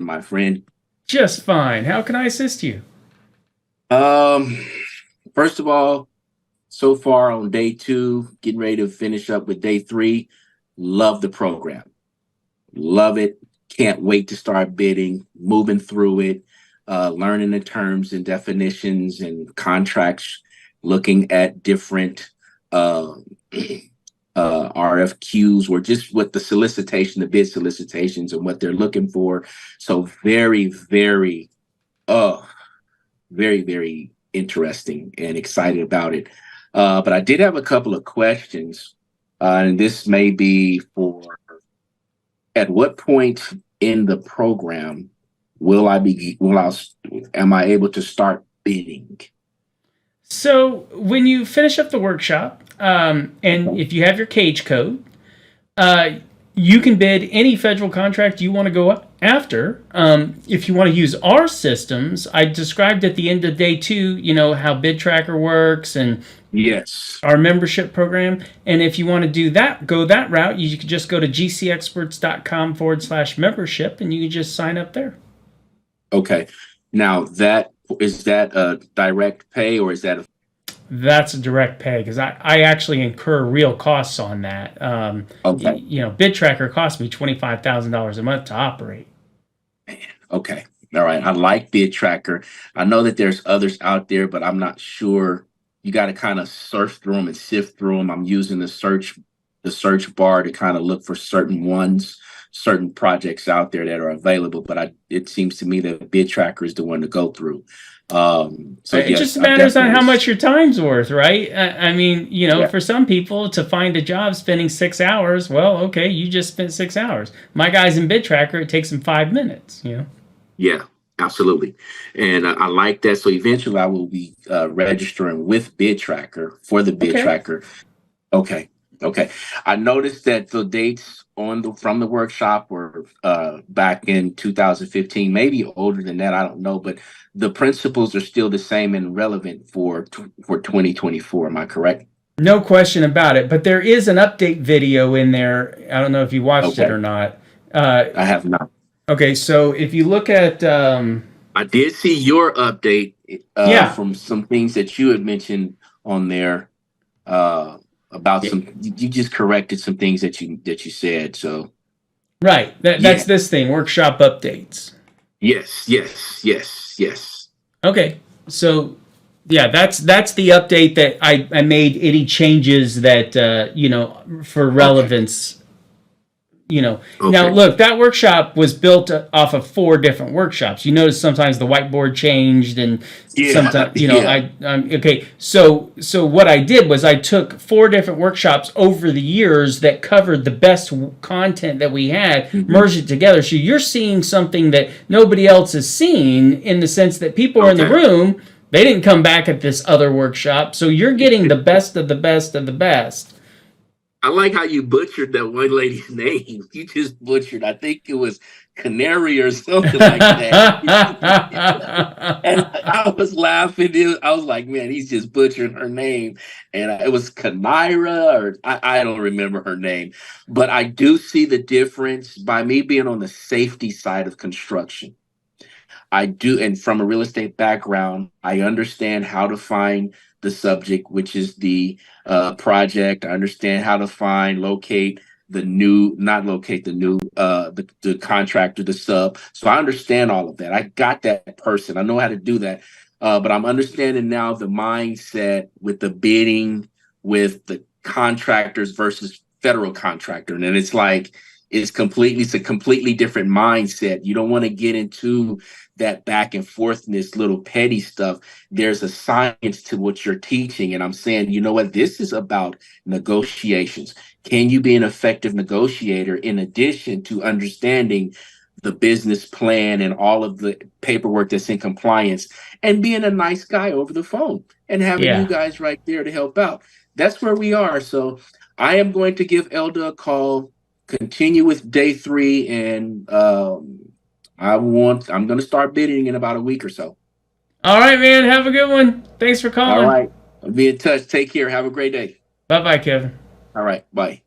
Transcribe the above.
my friend? Just fine. How can I assist you? Um, First of all, so far on day two, getting ready to finish up with day three. Love the program. Love it. Can't wait to start bidding, moving through it, learning the terms and definitions and contracts, looking at different uh, RFQs or just what the solicitation, the bid solicitations and what they're looking for. So uh, very interesting and excited about it. But I did have a couple of questions, and this may be for at what point in the program am I able to start bidding? So, when you finish up the workshop, and Okay. if you have your cage code, uh, you can bid any federal contract you want to go after. If you want to use our systems, I described at the end of day two, how BidTracker works and Yes. our membership program. And if you want to do that, go that route, you can just go to gcexperts.com/membership and you can just sign up there. Okay. Now that is that a direct pay or is that a That's a direct pay because I actually incur real costs on that. okay? BidTracker cost me $25,000 a month to operate. Okay. All right. I like BidTracker. I know that there's others out there, but I'm not sure. You got to kind of surf through them and sift through them. I'm using the search bar to kind of look for certain ones, certain projects out there that are available. But it seems to me that BidTracker is the one to go through. So It just yes, I matters on how definitely. much your time's worth, right? I mean, Yeah. for some people to find a job spending 6 hours, well, okay, you just spent 6 hours. My guys in BidTracker, it takes them 5 minutes. Yeah, absolutely. And I like that. So eventually I will be registering with BidTracker for the Okay. BidTracker. Okay. Okay. I noticed that the dates on the from the workshop were back in 2015, maybe older than that. I don't know, but the principles are still the same and relevant for 2024. Am I correct? No question about it. But there is an update video in there. I don't know if you watched it Okay. or not. Uh, I have not. okay, so if you look at, I did see your update yeah, from some things that you had mentioned on there uh, about yeah, you just corrected some things that you said. So right. That's yeah, this thing, workshop updates. yes. Okay, so yeah, that's the update that I made any changes that for Okay, relevance. Now okay, look, that workshop was built off of four different workshops. You notice sometimes the whiteboard changed, and yeah, sometimes yeah, I okay. So what I did was I took four different workshops over the years that covered the best content that we had, hmm, merged it together. So you're seeing something that nobody else has seen in the sense that people are in the okay. room. They didn't come back at this other workshop, so you're getting the best of the best of the best. I like how you butchered that one lady's name. You just butchered. I think it was Canary or something like that. And I was laughing. I was like, man, he's just butchering her name. And it was Kanira, or I don't remember her name. But I do see the difference by me being on the safety side of construction. I do, and from a real estate background, I understand how to find the subject, which is the project. I understand how to locate not locate the new, the contractor, the sub. So I understand all of that. I got that person. I know how to do that. But I'm understanding now the mindset with the bidding, with the contractors versus federal contractor, and it's like it's a completely different mindset. You don't want to get into that back and forthness, little petty stuff. There's a science to what you're teaching. And I'm saying, you know what? This is about negotiations. Can you be an effective negotiator in addition to understanding the business plan and all of the paperwork that's in compliance and being a nice guy over the phone and having you Yeah. guys right there to help out? That's where we are. So I am going to give Elda a call, continue with day three, and I'm going to start bidding in about a week or so. All right, man. Have a good one. Thanks for All calling. right. I'll be in touch. Take care. Have a great day. Bye bye, Kevin. All right. Bye.